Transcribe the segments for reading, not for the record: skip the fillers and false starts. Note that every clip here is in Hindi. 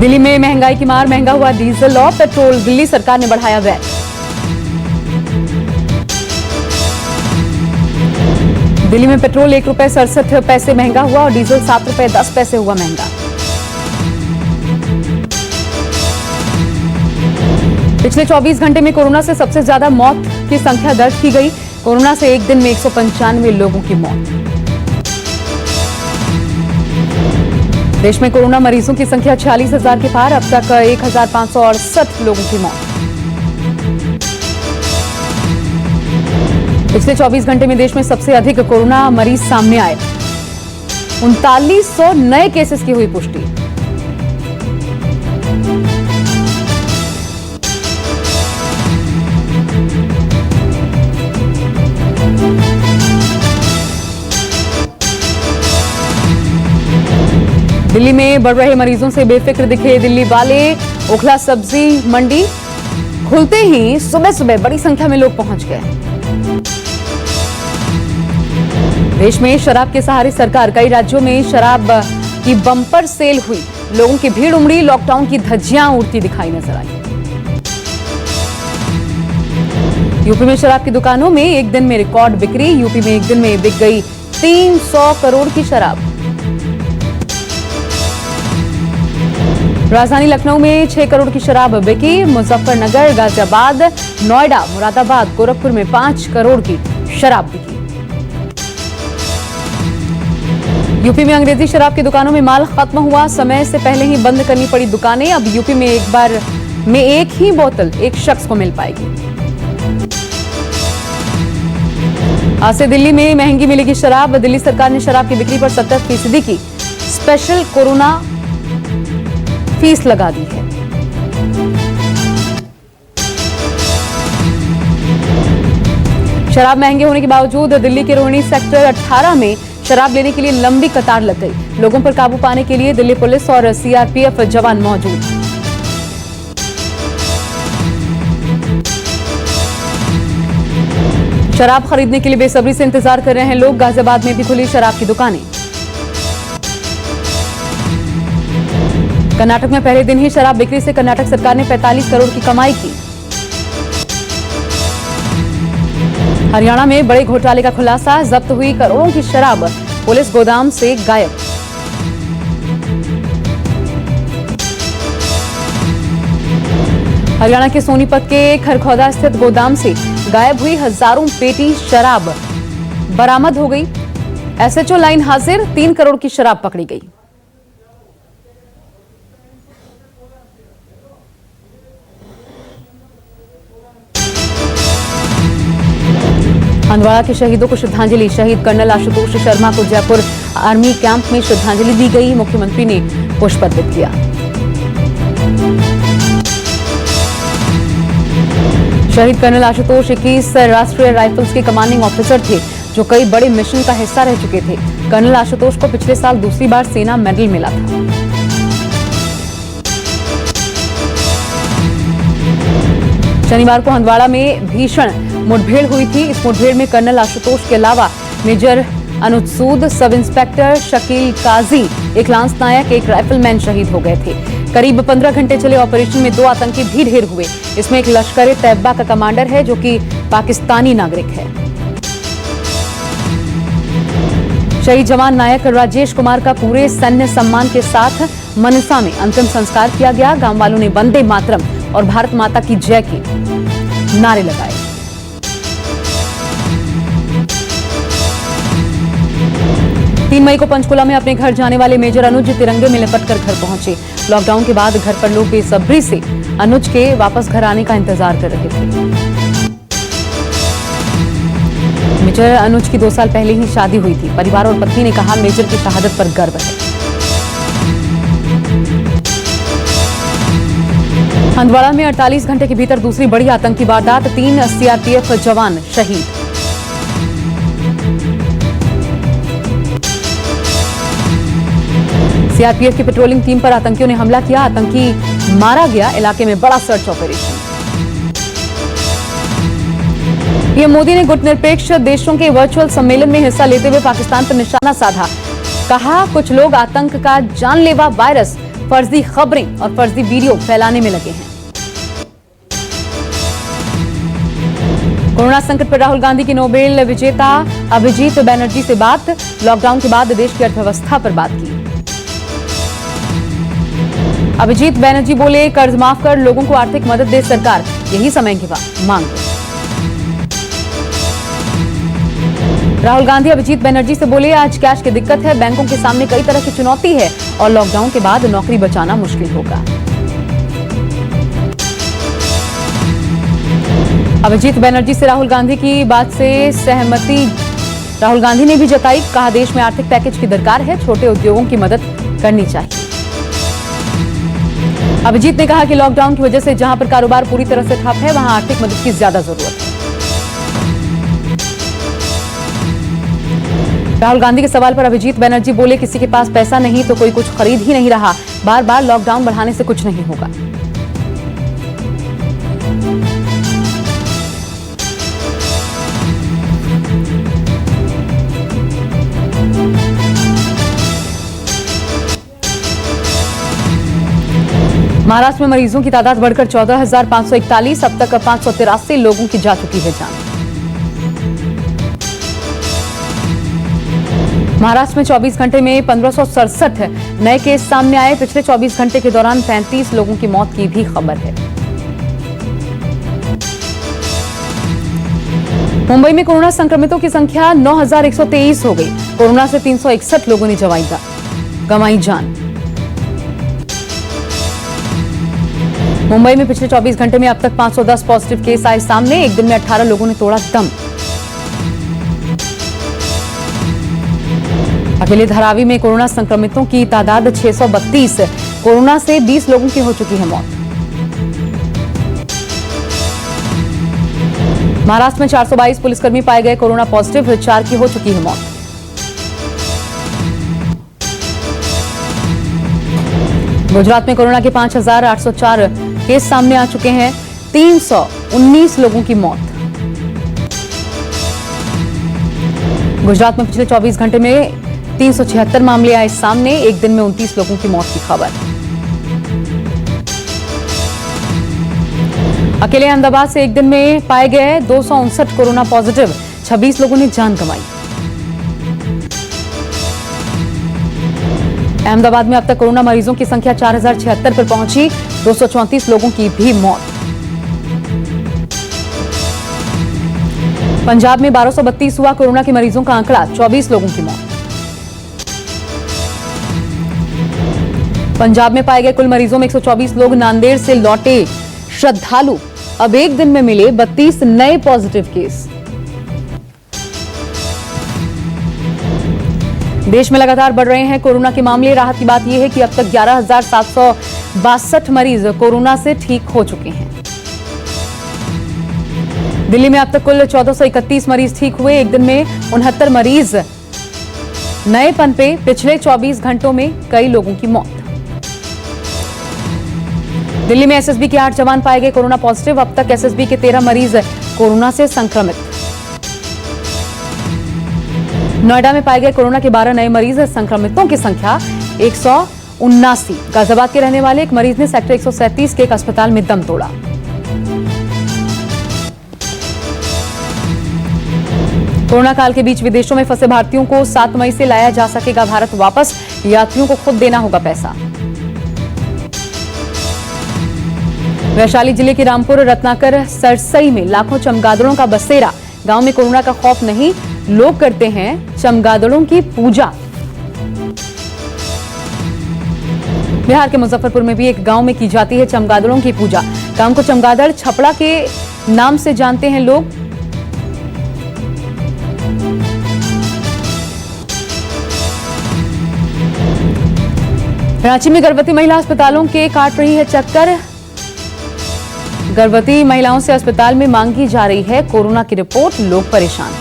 दिल्ली में महंगाई की मार, महंगा हुआ डीजल और पेट्रोल, दिल्ली सरकार ने बढ़ाया वैट। दिल्ली में पेट्रोल ₹1.67 महंगा हुआ और डीजल ₹7.10 हुआ महंगा। पिछले 24 घंटे में कोरोना से सबसे ज्यादा मौत की संख्या दर्ज की गई। कोरोना से एक दिन में 195 लोगों की मौत। देश में कोरोना मरीजों की संख्या 46,000 के पार, अब तक 1,568 लोगों की मौत। पिछले 24 घंटे में देश में सबसे अधिक कोरोना मरीज सामने आए। 3900 नए केसेस की हुई पुष्टि। दिल्ली में बढ़ रहे मरीजों से बेफिक्र दिखे दिल्ली वाले। ओखला सब्जी मंडी खुलते ही सुबह सुबह बड़ी संख्या में लोग पहुंच गए। देश में शराब के सहारे सरकार, कई राज्यों में शराब की बम्पर सेल हुई। लोगों की भीड़ उमड़ी, लॉकडाउन की धज्जियां उड़ती दिखाई नजर आई। यूपी में शराब की दुकानों में एक दिन में रिकॉर्ड बिक्री। यूपी में एक दिन में बिक गई 300 करोड़ की शराब। राजधानी लखनऊ में 6 करोड़ की शराब बिकी। मुजफ्फरनगर, गाजियाबाद, नोएडा, मुरादाबाद, गोरखपुर में 5 करोड़ की शराब बिकी। यूपी में अंग्रेजी शराब की दुकानों में माल खत्म हुआ। समय से पहले ही बंद करनी पड़ी दुकानें। अब यूपी में एक बार में एक ही बोतल एक शख्स को मिल पाएगी। आज से दिल्ली में महंगी मिलेगी शराब। दिल्ली सरकार ने शराब की बिक्री पर 70% की स्पेशल कोरोना फीस लगा दी है। शराब महंगे होने के बावजूद दिल्ली के रोहिणी सेक्टर 18 में शराब लेने के लिए लंबी कतार लग गई। लोगों पर काबू पाने के लिए दिल्ली पुलिस और सीआरपीएफ जवान मौजूद। शराब खरीदने के लिए बेसब्री से इंतजार कर रहे हैं लोग। गाजियाबाद में भी खुली शराब की दुकानें। कर्नाटक में पहले दिन ही शराब बिक्री से कर्नाटक सरकार ने 45 करोड़ की कमाई की। हरियाणा में बड़े घोटाले का खुलासा, जब्त हुई करोड़ों की शराब पुलिस गोदाम से गायब। हरियाणा के सोनीपत के खरखौदा स्थित गोदाम से गायब हुई हजारों पेटी शराब बरामद हो गई। एसएचओ लाइन हाजिर, 3 करोड़ की शराब पकड़ी गई। हंदवाड़ा के शहीदों को श्रद्धांजलि। शहीद कर्नल आशुतोष शर्मा को जयपुर आर्मी कैंप में श्रद्धांजलि दी गई। मुख्यमंत्री ने पुष्प अर्पित किया। शहीद कर्नल आशुतोष 21 राष्ट्रीय राइफल्स के कमांडिंग ऑफिसर थे, जो कई बड़े मिशन का हिस्सा रह चुके थे। कर्नल आशुतोष को पिछले साल दूसरी बार सेना मेडल मिला था। शनिवार को हंदवाड़ा में भीषण मुठभेड़ हुई थी। इस मुठभेड़ में कर्नल आशुतोष के अलावा major Anuj Sood, sub inspector Shakeel काजी, एक लांस नायक, एक राइफलमैन शहीद हो गए थे। करीब 15 घंटे चले ऑपरेशन में 2 आतंकी भी ढेर हुए। इसमें एक लश्कर तैयबा का कमांडर है, जो कि पाकिस्तानी नागरिक है। शहीद जवान नायक राजेश कुमार का पूरे सैन्य सम्मान के साथ मनसा में अंतिम संस्कार किया गया। गांव वालों ने वंदे मातरम और भारत माता की जय के नारे लगाए। तीन मई को पंचकुला में अपने घर जाने वाले मेजर अनुज तिरंगे में लिपटकर घर पहुंचे। लॉकडाउन के बाद घर पर लोग बेसब्री से अनुज के वापस घर आने का इंतजार कर रहे थे। मेजर अनुज की 2 साल पहले ही शादी हुई थी। परिवार और पत्नी ने कहा, मेजर की शहादत पर गर्व है। हंदवाड़ा में 48 घंटे के भीतर दूसरी बड़ी आतंकी वारदात, 3 सीआरपीएफ जवान शहीद। सीआरपीएफ की पेट्रोलिंग टीम पर आतंकियों ने हमला किया। आतंकी मारा गया। इलाके में बड़ा सर्च ऑपरेशन। पीएम मोदी ने गुटनिरपेक्ष देशों के वर्चुअल सम्मेलन में हिस्सा लेते हुए पाकिस्तान पर निशाना साधा। कहा, कुछ लोग आतंक का जानलेवा वायरस फर्जी खबरें और फर्जी वीडियो फैलाने में लगे हैं। कोरोना संकट पर राहुल गांधी की नोबेल विजेता अभिजीत बनर्जी से बात, लॉकडाउन के बाद देश की अर्थव्यवस्था पर बात की। अभिजीत बनर्जी बोले, कर्ज माफ कर लोगों को आर्थिक मदद दे सरकार, यही समय की मांग। राहुल गांधी अभिजीत बनर्जी से बोले, आज कैश की दिक्कत है, बैंकों के सामने कई तरह की चुनौती है और लॉकडाउन के बाद नौकरी बचाना मुश्किल होगा। अभिजीत बनर्जी से राहुल गांधी की बात से सहमति राहुल गांधी ने भी जताई, कहा देश में आर्थिक पैकेज की दरकार है, छोटे उद्योगों की मदद करनी चाहिए। अभिजीत ने कहा कि लॉकडाउन की वजह से जहां पर कारोबार पूरी तरह से ठप है, वहां आर्थिक मदद की ज्यादा जरूरत है। राहुल गांधी के सवाल पर अभिजीत बनर्जी बोले, किसी के पास पैसा नहीं तो कोई कुछ खरीद ही नहीं रहा, बार बार लॉकडाउन बढ़ाने से कुछ नहीं होगा। महाराष्ट्र में मरीजों की तादाद बढ़कर 14,541, अब तक 583 लोगों की जा चुकी है जान। महाराष्ट्र में 24 घंटे में 1567 नए केस सामने आए, पिछले 24 घंटे के दौरान 35 लोगों की मौत की भी खबर है। मुंबई में कोरोना संक्रमितों की संख्या 9,123 हो गई, कोरोना से 361 लोगों ने गंवाई जान। मुंबई में पिछले 24 घंटे में अब तक 510 पॉजिटिव केस आए सामने, एक दिन में 18 लोगों ने तोड़ा दम। अकेले धारावी में कोरोना संक्रमितों की तादाद 632, कोरोना से 20 लोगों की हो चुकी है मौत। महाराष्ट्र में 422 पुलिसकर्मी पाए गए कोरोना पॉजिटिव, 4 की हो चुकी है मौत। गुजरात में कोरोना के 5,804 केस सामने आ चुके हैं, 319 लोगों की मौत। गुजरात में पिछले 24 घंटे में 376 मामले आए सामने, एक दिन में 29 लोगों की मौत की खबर। अकेले अहमदाबाद से एक दिन में पाए गए 259 कोरोना पॉजिटिव, 26 लोगों ने जान गंवाई। अहमदाबाद में अब तक कोरोना मरीजों की संख्या 4,076 पर पहुंची, 234 लोगों की भी मौत। पंजाब में 1232 हुआ कोरोना के मरीजों का आंकड़ा, 24 लोगों की मौत। पंजाब में पाए गए कुल मरीजों में 124 लोग नांदेड़ से लौटे श्रद्धालु, अब एक दिन में मिले 32 नए पॉजिटिव केस। देश में लगातार बढ़ रहे हैं कोरोना के मामले, राहत की बात यह है कि अब तक 11,762 मरीज कोरोना से ठीक हो चुके हैं। दिल्ली में अब तक कुल 1431 मरीज ठीक हुए, एक दिन में 69 मरीज नए पनपे, पिछले 24 घंटों में कई लोगों की मौत। दिल्ली में एसएसबी के 8 जवान पाए गए कोरोना पॉजिटिव, अब तक एसएसबी के 13 मरीज कोरोना से संक्रमित। नोएडा में पाए गए कोरोना के 12 नए मरीज, संक्रमितों की संख्या 179। गाजियाबाद के रहने वाले एक मरीज ने सेक्टर 137 के एक अस्पताल में दम तोड़ा। कोरोना काल के बीच विदेशों में फंसे भारतीयों को 7 मई से लाया जा सकेगा भारत वापस, यात्रियों को खुद देना होगा पैसा। वैशाली जिले के रामपुर रत्नाकर सरसई में लाखों चमगादड़ों का बसेरा, गांव में कोरोना का खौफ नहीं, लोग करते हैं चमगादड़ों की पूजा। बिहार के मुजफ्फरपुर में भी एक गांव में की जाती है चमगादड़ों की पूजा। गांव को चमगादड़ छपड़ा के नाम से जानते हैं लोग। रांची में गर्भवती महिला अस्पतालों के काट रही है चक्कर, गर्भवती महिलाओं से अस्पताल में मांगी जा रही है कोरोना की रिपोर्ट, लोग परेशान।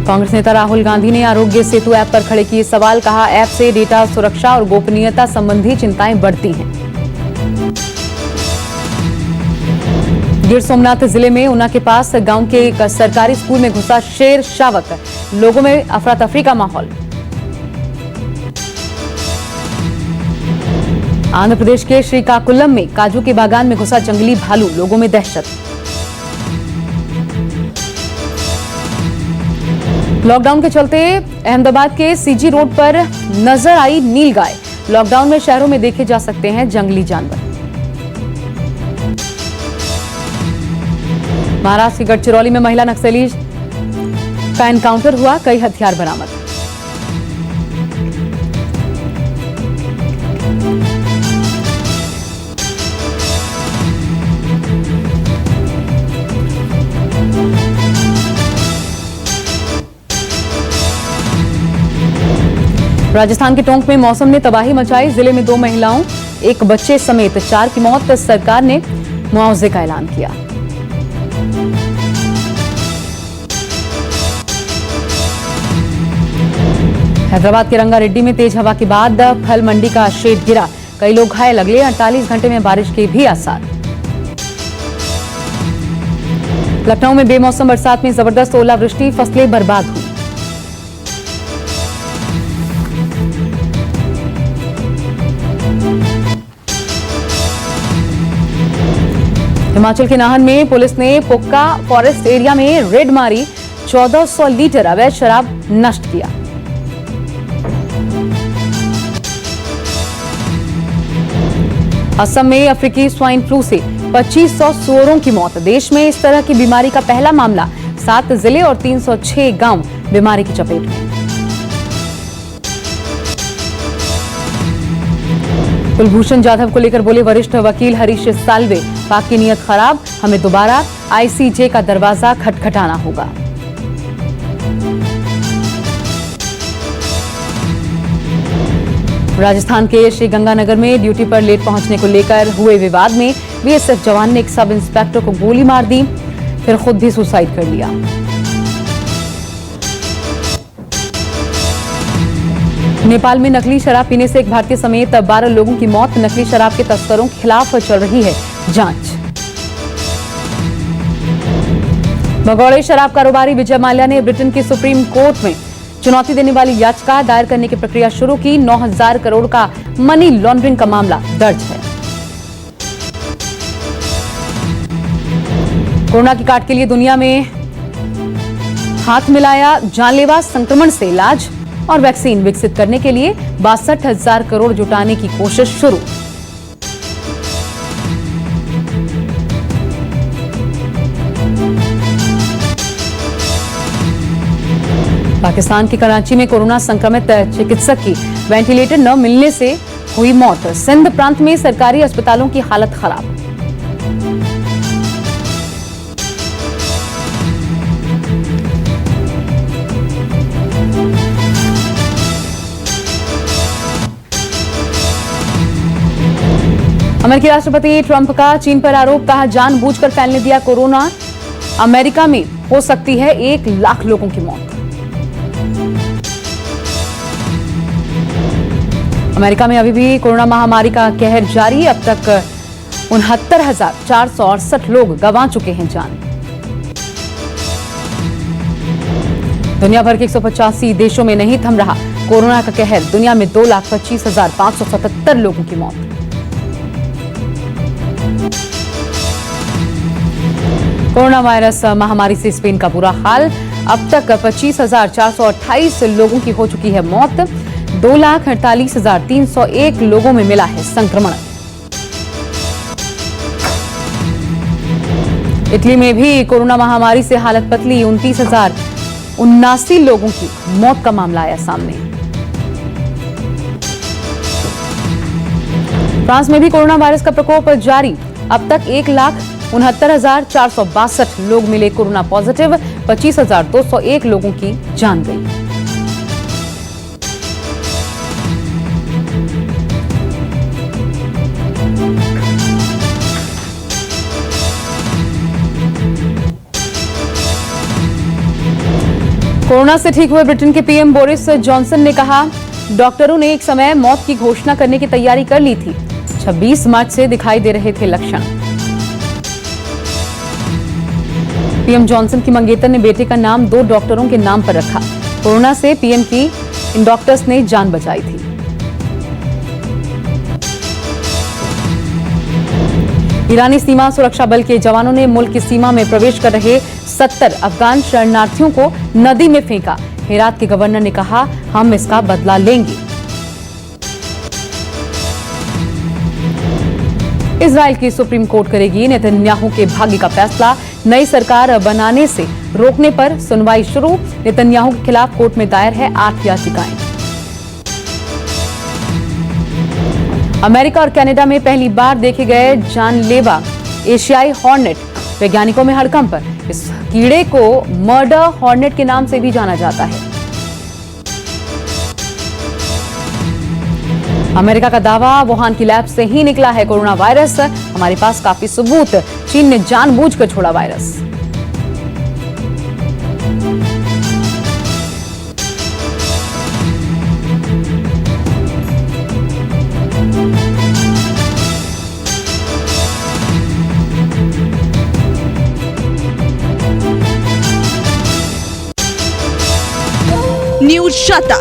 कांग्रेस नेता राहुल गांधी ने आरोग्य सेतु ऐप पर खड़े किए सवाल, कहा ऐप से डेटा सुरक्षा और गोपनीयता संबंधी चिंताएं बढ़ती हैं। गिर सोमनाथ जिले में ऊना के पास गांव के एक सरकारी स्कूल में घुसा शेर शावक, लोगों में अफरा तफरी का माहौल। आंध्र प्रदेश के श्रीकाकुलम में काजू के बागान में घुसा जंगली भालू, लोगों में दहशत। लॉकडाउन के चलते अहमदाबाद के सीजी रोड पर नजर आई नीलगाय। लॉकडाउन में शहरों में देखे जा सकते हैं जंगली जानवर। महाराष्ट्र के गढ़चिरौली में महिला नक्सली का एनकाउंटर हुआ, कई हथियार बरामद। राजस्थान के टोंक में मौसम ने तबाही मचाई। जिले में 2 महिलाओं, 1 बच्चे समेत 4 की मौत। सरकार ने मुआवजे का ऐलान किया। हैदराबाद के रंगारेड्डी में तेज हवा के बाद फल मंडी का शेड गिरा, कई लोग घायल। अगले 48 घंटे में बारिश के भी आसार। लखनऊ में बेमौसम बरसात में जबरदस्त ओलावृष्टि, फसलें बर्बाद हुई। हिमाचल के नाहन में पुलिस ने पोक्का फॉरेस्ट एरिया में रेड मारी, 1400 लीटर अवैध शराब नष्ट किया। असम में अफ्रीकी स्वाइन फ्लू से 2500 सूअरों की मौत। देश में इस तरह की बीमारी का पहला मामला। 7 जिले और 306 गांव बीमारी की चपेट में। कुलभूषण जाधव को लेकर बोले वरिष्ठ वकील हरीश साल्वे, पाक की नीयत खराब, हमें दोबारा आईसीजे का दरवाजा खटखटाना होगा। राजस्थान के श्रीगंगानगर में ड्यूटी पर लेट पहुंचने को लेकर हुए विवाद में बीएसएफ जवान ने एक सब इंस्पेक्टर को गोली मार दी, फिर खुद भी सुसाइड कर लिया। नेपाल में नकली शराब पीने से एक भारतीय समेत 12 लोगों की मौत। नकली शराब के तस्करों के खिलाफ चल रही है जांच। भगौड़े शराब कारोबारी विजय माल्या ने ब्रिटेन की सुप्रीम कोर्ट में चुनौती देने वाली याचिका दायर करने की प्रक्रिया शुरू की। 9,000 करोड़ का मनी लॉन्ड्रिंग का मामला दर्ज है। कोरोना की काट के लिए दुनिया में हाथ मिलाया। जानलेवा संक्रमण से इलाज और वैक्सीन विकसित करने के लिए 62,000 करोड़ जुटाने की कोशिश शुरू। पाकिस्तान के कराची में कोरोना संक्रमित चिकित्सक की वेंटिलेटर न मिलने से हुई मौत। सिंध प्रांत में सरकारी अस्पतालों की हालत खराब। अमेरिकी राष्ट्रपति ट्रंप का चीन पर आरोप, कहा जानबूझकर फैलने दिया कोरोना। अमेरिका में हो सकती है 1 लाख लोगों की मौत। अमेरिका में अभी भी कोरोना महामारी का कहर जारी। अब तक 69,468 लोग गंवा चुके हैं जान। दुनिया भर के 185 देशों में नहीं थम रहा कोरोना का कहर। दुनिया में 2,25,577 लोगों की मौत। कोरोना वायरस महामारी से स्पेन का बुरा हाल। अब तक 25,428 लोगों की हो चुकी है मौत। 2,48,301 लोगों में मिला है संक्रमण। इटली में भी कोरोना महामारी से हालत पतली। 29,079 लोगों की मौत का मामला आया सामने। फ्रांस में भी कोरोना वायरस का प्रकोप जारी। अब तक 1,69,462 लोग मिले कोरोना पॉजिटिव। 25,201 लोगों की जान गई। कोरोना से ठीक हुए ब्रिटेन के पीएम बोरिस जॉनसन ने कहा, डॉक्टरों ने एक समय मौत की घोषणा करने की तैयारी कर ली थी। 26 मार्च से दिखाई दे रहे थे लक्षण। पीएम जॉनसन की मंगेतर ने बेटे का नाम 2 डॉक्टरों के नाम पर रखा। कोरोना से पीएम की इन डॉक्टर्स ने जान बचाई थी। ईरानी सीमा सुरक्षा बल के जवानों ने मुल्क की सीमा में प्रवेश कर रहे 70 अफगान शरणार्थियों को नदी में फेंका। हेरात के गवर्नर ने कहा, हम इसका बदला लेंगे। इजराइल की सुप्रीम कोर्ट करेगी नेतन्याहू के भाग्य का फैसला। नई सरकार बनाने से रोकने पर सुनवाई शुरू। नेतन्याहू के खिलाफ कोर्ट में दायर है 8 याचिकाएं। अमेरिका और कनाडा में पहली बार देखे गए जानलेवा एशियाई हॉर्नेट। वैज्ञानिकों में हड़कंप। इस कीड़े को मर्डर हॉर्नेट के नाम से भी जाना जाता है। अमेरिका का दावा, वुहान की लैब से ही निकला है कोरोना वायरस। हमारे पास काफी सबूत। चीन ने जानबूझकर छोड़ा वायरस। न्यूज शता